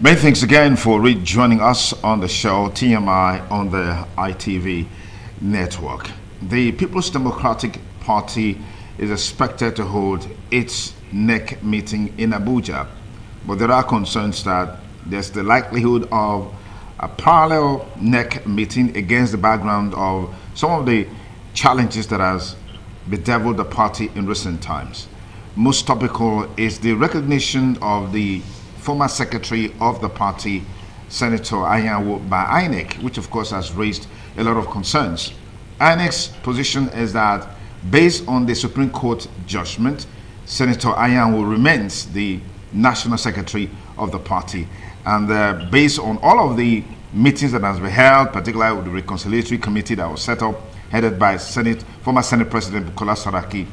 Many thanks again for rejoining us on the show TMI on the ITV network. The People's Democratic Party is expected to hold its NEC meeting in Abuja, but there are concerns that there's the likelihood of a parallel NEC meeting against the background of some of the challenges that has bedeviled the party in recent times. Most topical is the recognition of the former secretary of the party, Senator Anyanwu, by INEC, which of course has raised a lot of concerns. INEC's position is that based on the Supreme Court judgment, Senator Anyanwu remains the national secretary of the party. And based on all of the meetings that has been held, particularly with the reconciliatory committee that was set up, headed by former Senate President Bukola Saraki,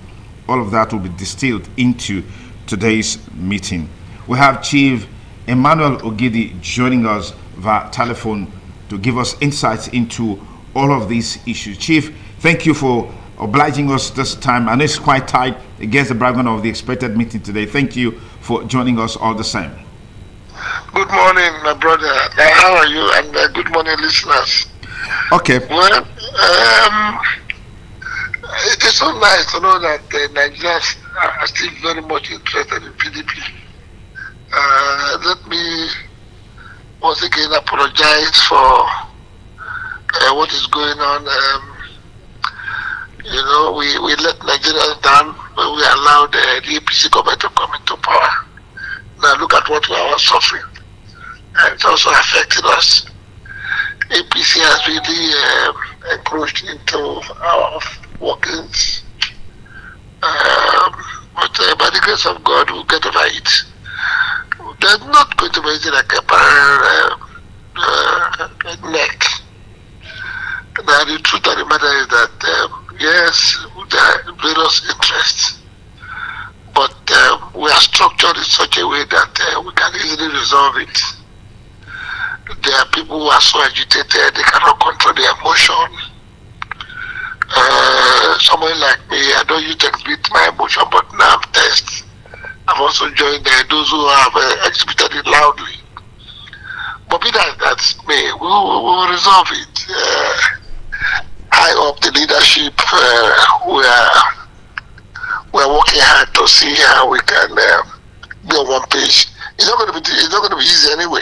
all of that will be distilled into today's meeting. We have Chief Emmanuel Ogidi joining us via telephone to give us insights into all of these issues. Chief, thank you for obliging us this time. I know it's quite tight against the background of the expected meeting today. Thank you for joining us all the same. Good morning, my brother. How are you? And good morning, listeners. Okay. Well, it's so nice to know that Nigerians are still very much interested in PDP. Let me once again apologize for what is going on. We let Nigerians down when we allowed the APC government to come into power. Now look at what we are all suffering. And it's also affecting us. APC has really encroached into our workings. But by the grace of God, we'll get over it. There's not going to be anything like a parallel neck. Now, the truth of the matter is that, yes, there are various interests, but we are structured in such a way that we can easily resolve it. There are people who are so agitated, they cannot control their emotion. Someone like me, I don't use to exhibit my emotion, but now I'm test. I've also joined those who have exhibited it loudly. But be that's me. We will resolve it. High up the leadership, we're working hard to see how we can be on one page. It's not going to be easy anyway.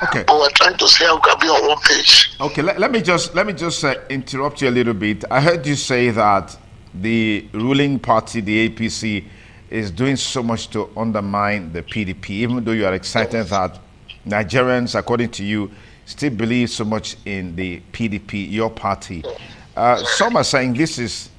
Okay. But we're trying to see how we can be on one page. Okay. Let me just interrupt you a little bit. I heard you say that the ruling party, the APC, is doing so much to undermine the PDP, even though you are excited that Nigerians, according to you, still believe so much in the PDP, your party. Some are saying this is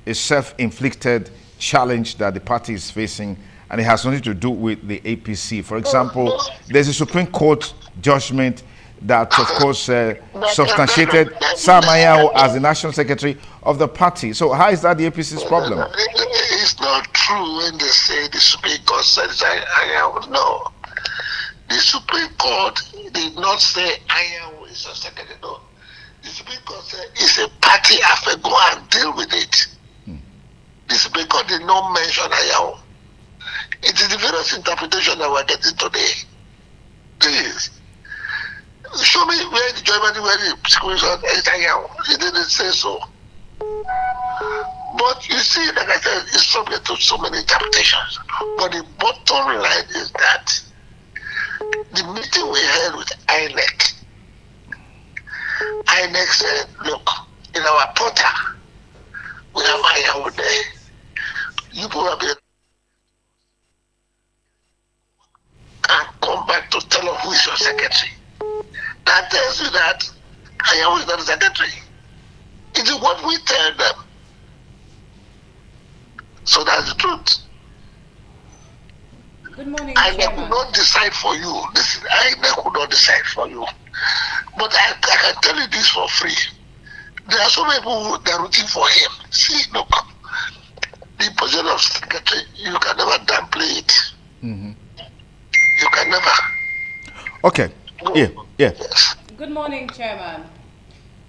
a self-inflicted challenge that the party is facing, and it has nothing to do with the APC. For example, there's a Supreme Court judgment that, of course, substantiated Sam Anyanwu as the national secretary of the party. So how is that the APC's problem? It's not true when they say the Supreme Court says Anyanwu. No. The Supreme Court did not say Anyanwu is a secretary. No. The Supreme Court said it's a party affair. Go and deal with it. The Supreme Court did not mention Anyanwu. It is the various interpretation that we're getting today. Please. Show me where the Germany, where the situation is Anyanwu. He didn't say so. But you see, like I said, it's subject to so many interpretations. But the bottom line is that the meeting we had with INEC said, look, in our portal, we have Anyanwu there. You probably can come back to tell us who is your secretary. That tells you that Anyanwu is not the secretary. It is what we tell them. So that's the truth. Good morning, INEC will not decide for you. Listen, INEC will not decide for you. But I can tell you this for free. There are so many people that are rooting for him. See, look, the position of secretary, you can never downplay it. Mm-hmm. You can never. Okay. Yeah. Yes. Good morning, Chairman.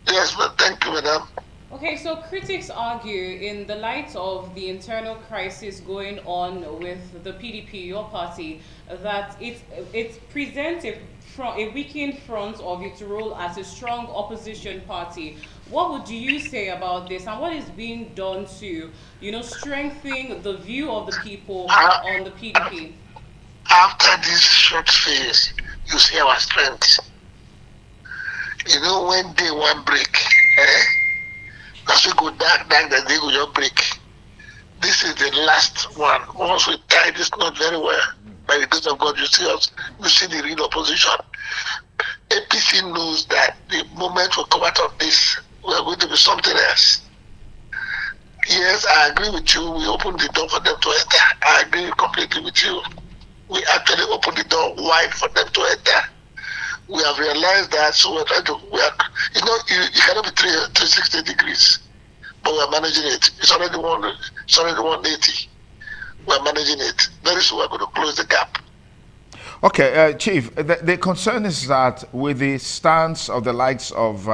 Yes, but thank you, madam. Okay. Okay, so critics argue in the light of the internal crisis going on with the PDP, your party, that it presents a weakened front of its role as a strong opposition party. What would you say about this, and what is being done to, strengthen the view of the people Uh, on the PDP? After this short phase, you see our strength. When day one break, as we go dark, the day will just break. This is the last one. Once we tie this knot very well, by the grace of God, you see the real opposition. APC knows that the moment we come out of this, we are going to be something else. Yes, I agree with you. We opened the door for them to enter. I agree completely with you. We actually opened the door wide for them to enter. We have realized that, so we're trying to, you cannot be 360 degrees, but we're managing it. It's already 180. We're managing it. Very soon we're going to close the gap. Okay, Chief, the concern is that with the stance of the likes of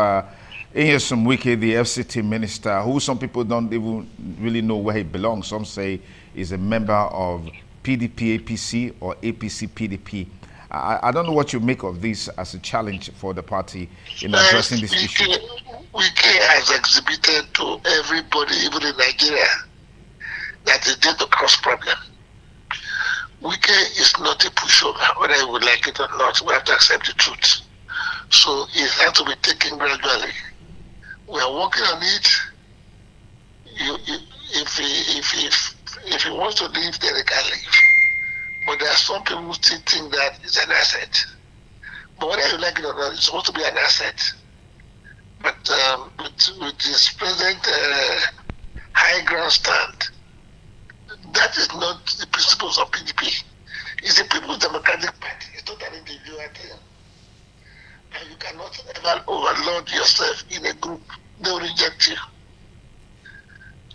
Nyesom Wike, the FCT minister, who some people don't even really know where he belongs. Some say he's a member of PDP APC or APC PDP. I don't know what you make of this as a challenge for the party in addressing this issue. Wike has exhibited to everybody, even in Nigeria, that he did the cross problem. Wike is not a pushover, whether you would like it or not. We have to accept the truth. So it has to be taken gradually. We are working on it. If he wants to leave, then he can leave. But there are some people who still think that it's an asset. But whether you like it or not, it's supposed to be an asset. But with his present high ground stand, that is not the principles of PDP. It's a People's Democratic Party. It's not an individual thing. And you cannot ever overload yourself in a group. They will reject you.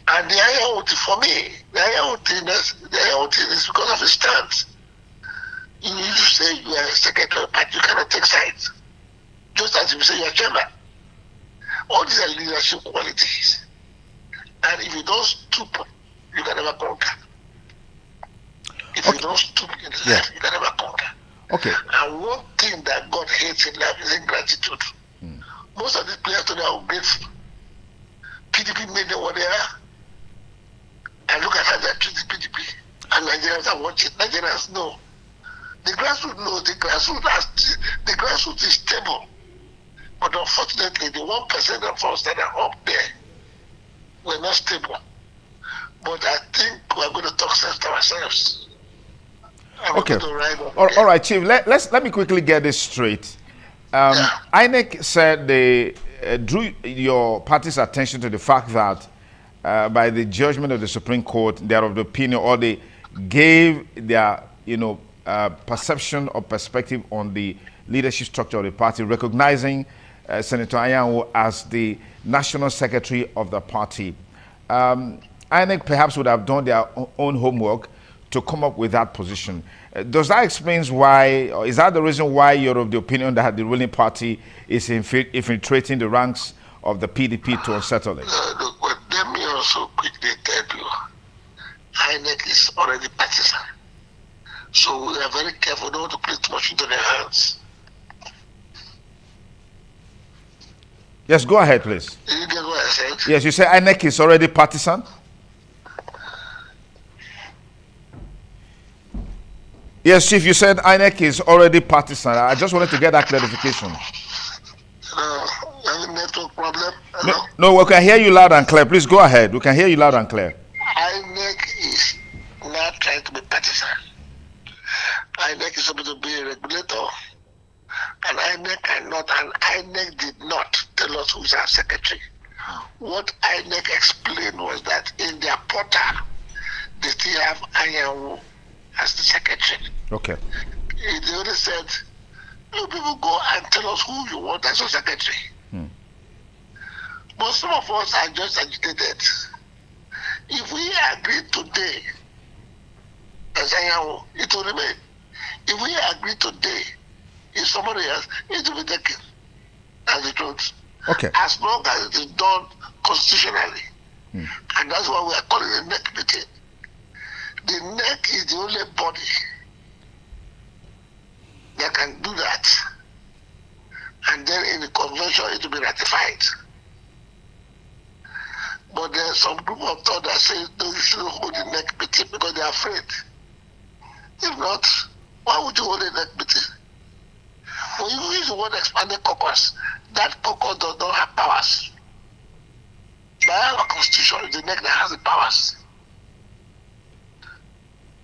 And the Anyanwu, for me, the Anyanwu thing is because of his stance. You need to say you are a secretary, but you cannot take sides. Just as if you say you are chairman. All these are leadership qualities. And if you don't stoop, you can never conquer. If you don't stoop in life, you can never conquer. Okay. And one thing that God hates in life is ingratitude. Most of these players today are ungrateful. PDP made them what they are. And look at how they treat the PDP. And Nigerians are watching. Nigerians know. The grassroots knows. The grassroots is stable. But unfortunately, the 1% of us that are up there were not stable. But I think we're going to talk sense to ourselves. Okay. All right, Chief. Let me quickly get this straight. INEC said they drew your party's attention to the fact that by the judgment of the Supreme Court, they are of the opinion, or they gave their perception or perspective on the leadership structure of the party, recognizing Senator Anyanwu as the national secretary of the party. INEC perhaps would have done their own homework to come up with that position. Does that explain why, or is that the reason why you're of the opinion that the ruling party is infiltrating the ranks of the PDP to unsettle it? Look, let me also quickly tell you, INEC is already partisan. So we are very careful not to play too much into their hands. Yes, go ahead, please. Did you get what I said? Yes, you say INEC is already partisan? Yes, Chief, you said INEC is already partisan. I just wanted to get that clarification. Network problem? No, we can hear you loud and clear. Please go ahead. We can hear you loud and clear. INEC is not trying to be partisan. INEC is supposed to be a regulator. And INEC did not tell us who is our secretary. What INEC explained was that in their portal, they still have Anyanwu as the secretary. Okay. They only said, you people go and tell us who you want as your secretary. But some of us are just agitated. If we agree today, as Anyanwu, it will remain. If we agree today, if somebody else, it will be taken as the truth. Okay. As long as it is done constitutionally. And that's why we are calling it neck meeting. The neck is the only body that can do that. And then in the convention it will be ratified. But there's some group of thought that says no, you shouldn't hold the neck meeting because they're afraid. If not, why would you hold a neck meeting? When you use the word expanded caucus, that caucus does not have powers. By our constitution, it's the neck that has the powers.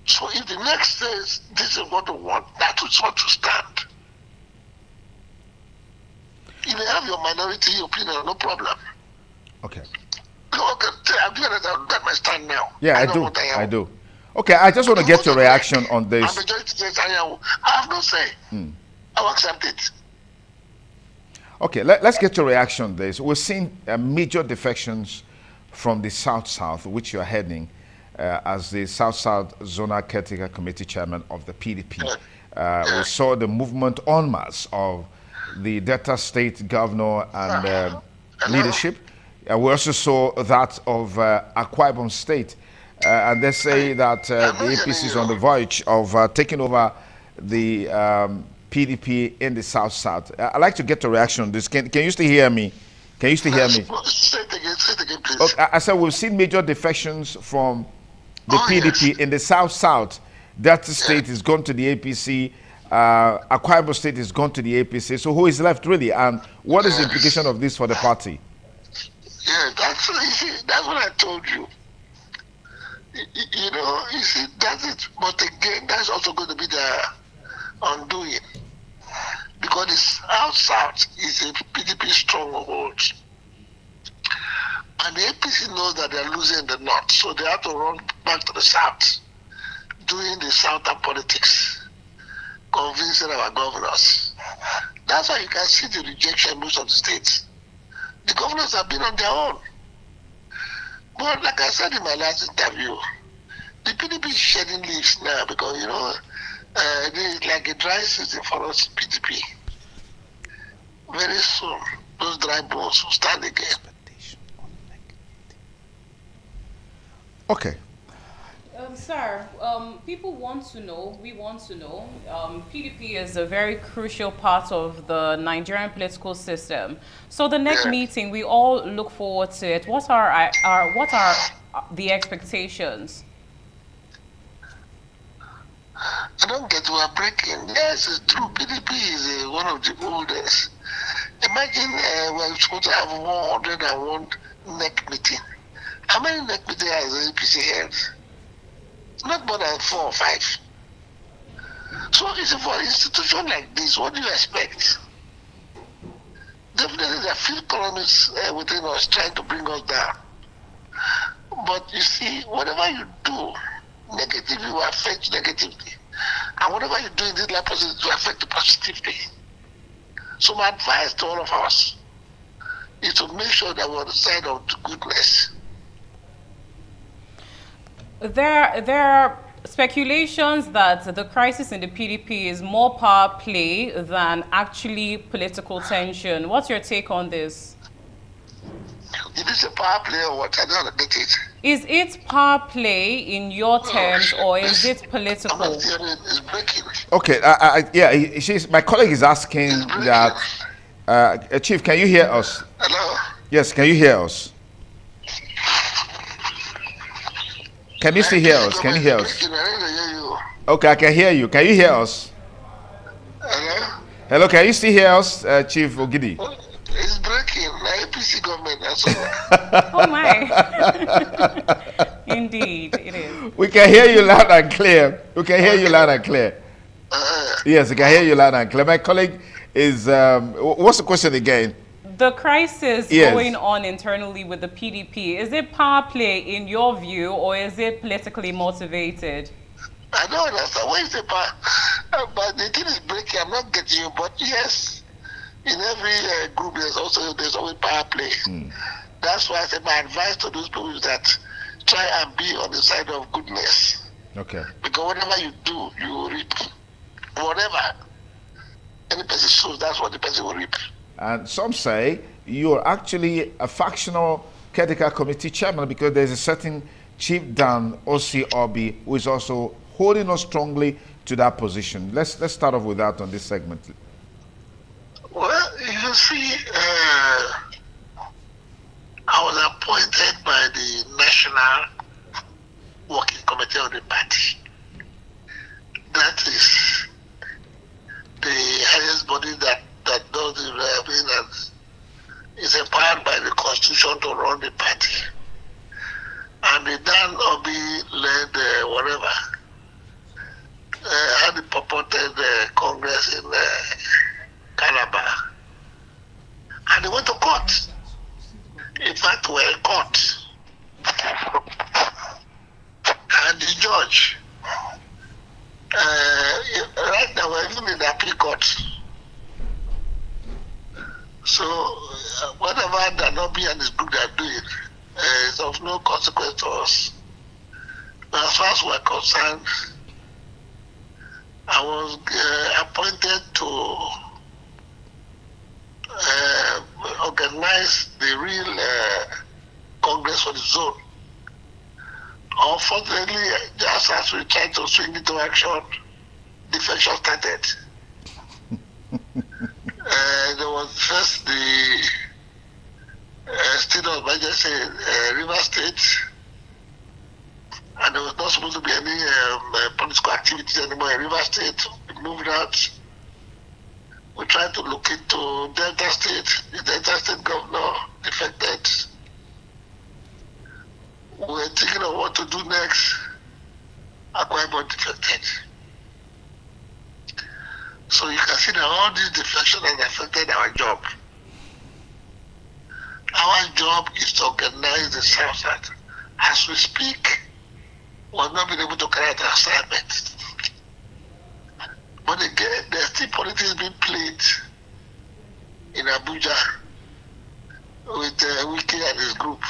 So if the neck says this is what we want, that is what to stand. You may have your minority opinion, no problem. Okay. Look, I've got my stand now. Yeah, I do. Okay, I just want to get your reaction on this. Majority says I have no say. I'll accept it. Okay, let's get your reaction on this. We've seen major defections from the South-South, which you're heading as the South-South Zonal Caretaker Committee Chairman of the PDP. We saw the movement en masse of the Delta State Governor and leadership. We also saw that of Akwa Ibom State. And they say that the APC is on the verge of taking over the PDP in the South-South. I'd like to get a reaction on this. Can you still hear me? Can you still hear me? Say it again, please. Okay, I said we've seen major defections from the PDP yes. in the South-South. Delta State is gone to the APC. Akwa Ibom State is gone to the APC. So who is left really? And what is the implication of this for the party? Yeah, that's what I told you. You see, that's it. But again, that's also going to be the undoing. Because the South-South is a PDP stronghold. And the APC knows that they're losing the North, so they have to run back to the South, doing the Southern politics, convincing our governors. That's why you can see the rejection in most of the states. The governors have been on their own. But like I said in my last interview, the PDP is shedding leaves now because, it's like a dry season for us PDP. Very soon, those dry bones will stand again. Okay. Sir, people want to know, we want to know, PDP is a very crucial part of the Nigerian political system. So the next meeting, we all look forward to it. What are the expectations? I don't get we are breaking. Yes, it's true. PDP is one of the oldest. Imagine we're supposed to have 101 neck meeting. How many neck meetings has the APC held? Not more than 4 or 5. So it's for an institution like this, what do you expect? Definitely there are few colonists within us trying to bring us down. But you see, whatever you do negatively will affect negatively. And whatever you do in this life positively will affect positively. So my advice to all of us is to make sure that we're on the side of the goodness. There are speculations that the crisis in the PDP is more power play than actually political tension. What's your take on this? Is this a power play or what? I don't get it. Is it power play in your terms or is it political? It's breaking. Okay, my colleague is asking that, Chief, can you hear us? Hello? Yes, can you hear us? Can you still hear us? Can you hear us? Okay, I can hear you. Can you hear us? Hello? Hello, can you still hear us, Chief Ogidi? It's breaking. The APC government, that's all. Oh my. Indeed, it is. We can hear you loud and clear. We can hear you loud and clear. Yes, we can hear you loud and clear. My colleague is, what's the question again? The crisis going on internally with the PDP, is it power play in your view or is it politically motivated? I don't understand. What is the power? But the thing is breaking. I'm not getting you. But yes, in every group there's always power play. That's why I said my advice to those people is that try and be on the side of goodness. Okay. Because whatever you do, you will reap. Whatever any person sows, that's what the person will reap. And some say you're actually a factional caretaker committee chairman, because there's a certain Chief Dan Osi Obi who is also holding us strongly to that position. Let's start off with that on this segment. Well, you see, I was appointed by the National Working Committee of the party. That is the highest body that does the driving and is empowered by the Constitution to run the party. And the Dan Obi led had the purported Congress in Calabar. And they went to court. In fact, we're in court. And the judge, right now we're even in the appeal court. So whatever Danobi and his group are doing is of no consequence to us. But as far as we're concerned, I was appointed to organize the real Congress for the zone. Unfortunately, just as we tried to swing into action, defections started. There was first the state of emergency in River State, and there was not supposed to be any political activities anymore in River State. We moved out. We tried to look into Delta State. The Delta State governor defected. We were thinking of what to do next. Akwa Ibom defected. So you can see that all these defections have affected our job. Our job is to organize the South. As we speak, we have not been able to carry out our assignment. But again, there's still politics being played in Abuja with Wiki and his group.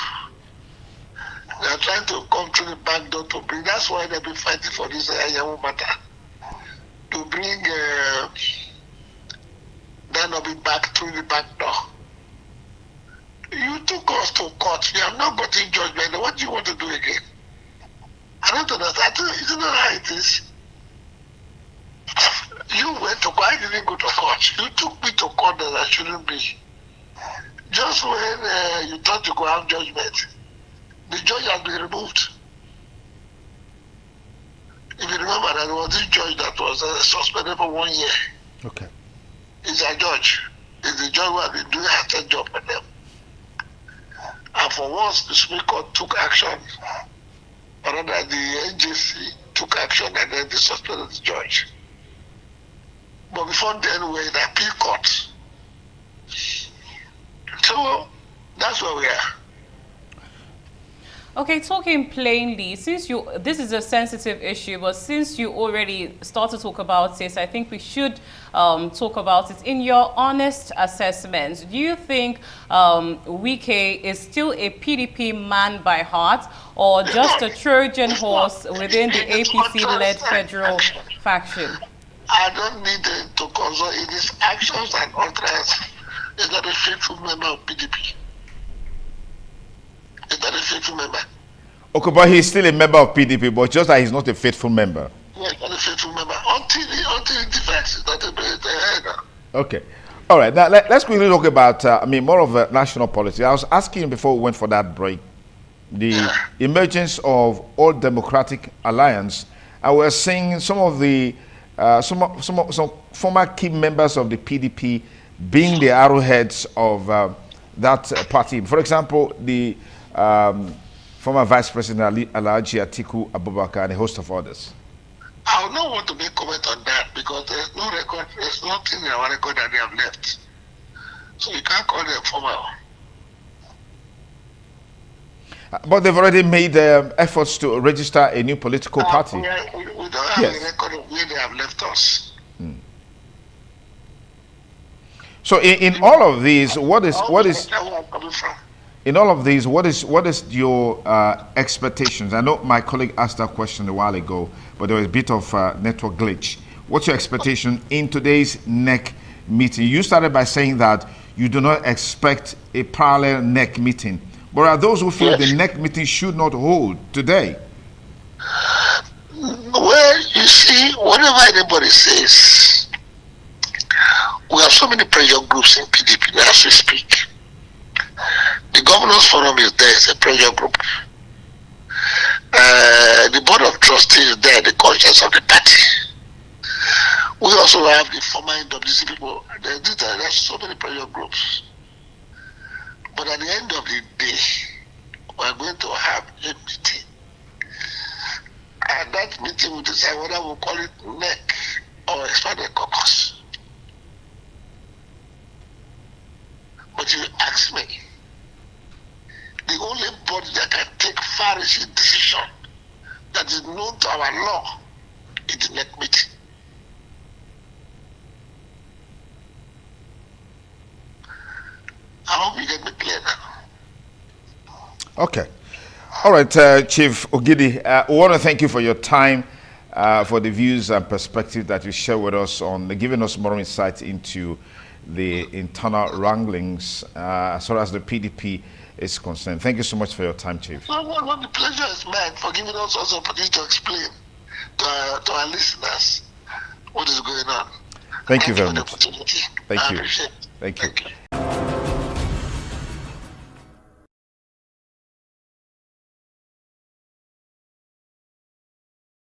They are trying to come through the back door to bring. That's why they've been fighting for this Anyanwu matter. To bring Danobi back through the back door. You took us to court. You have not gotten judgment. What do you want to do again? I don't understand. Isn't that how it is? You went to court. I didn't go to court. You took me to court that I shouldn't be. Just when you thought you could have judgment, the judge has been removed. If you remember, there was this judge that was suspended for 1 year. Okay. He's a judge. He's the judge who has been doing a good job for them. And for once, the Supreme Court took action, or rather the NJC took action, and then they suspended the judge. But before then, we were in the appeal court. So that's where we are. Okay, talking plainly, since this is a sensitive issue, but since you already started to talk about it, I think we should talk about it. In your honest assessment, do you think Wike is still a PDP man by heart, or just a Trojan horse within the APC-led federal faction? I don't need to consult in his actions and utterance. Is that a faithful member of PDP? Is that a faithful member? Okay, but he's still a member of PDP, but just that he's not a faithful member. Yes, not a faithful member. Until he defects, he's not a header. Okay. All right. Now, let's quickly talk about, more of national policy. I was asking before we went for that break, the emergence of All Democratic Alliance, and we're seeing some of the, some former key members of the PDP being the arrowheads of that party. For example, the former Vice President Alhaji Atiku Abubakar and a host of others. I would not want to make comment on that because there's no record, there's nothing in our record that they have left. So you can't call them former. But they've already made efforts to register a new political party. We don't have a record of where they have left us. So in all of these, what is in all of these, what is your expectations? I know my colleague asked that question a while ago, but there was a bit of network glitch. What's your expectation in today's NEC meeting? You started by saying that you do not expect a parallel NEC meeting. But there are those who feel the NEC meeting should not hold today. Well, you see, whatever anybody says, we have so many pressure groups in PDP now as we speak. The Governors Forum is there, it's a pressure group. The Board of Trustees is there, the conscience of the party. We also have the former NWC people. There's so many pressure groups. But at the end of the day, we're going to have a meeting. And that meeting will decide whether we'll call it NEC or expanded caucus. But you ask me, the only body that can take far-reaching decision that is known to our law is the NEC meeting. I hope you get me clear now. Okay. All right, Chief Ogidi, we want to thank you for your time, for the views and perspective that you share with us on giving us more insight into the internal wranglings as far as the PDP is concerned. Thank you so much for your time, Chief. Well, the pleasure is mine for giving us also opportunity to explain to our listeners what is going on. Thank you very much. For the opportunity. Thank you. I appreciate it. Thank you. Thank you.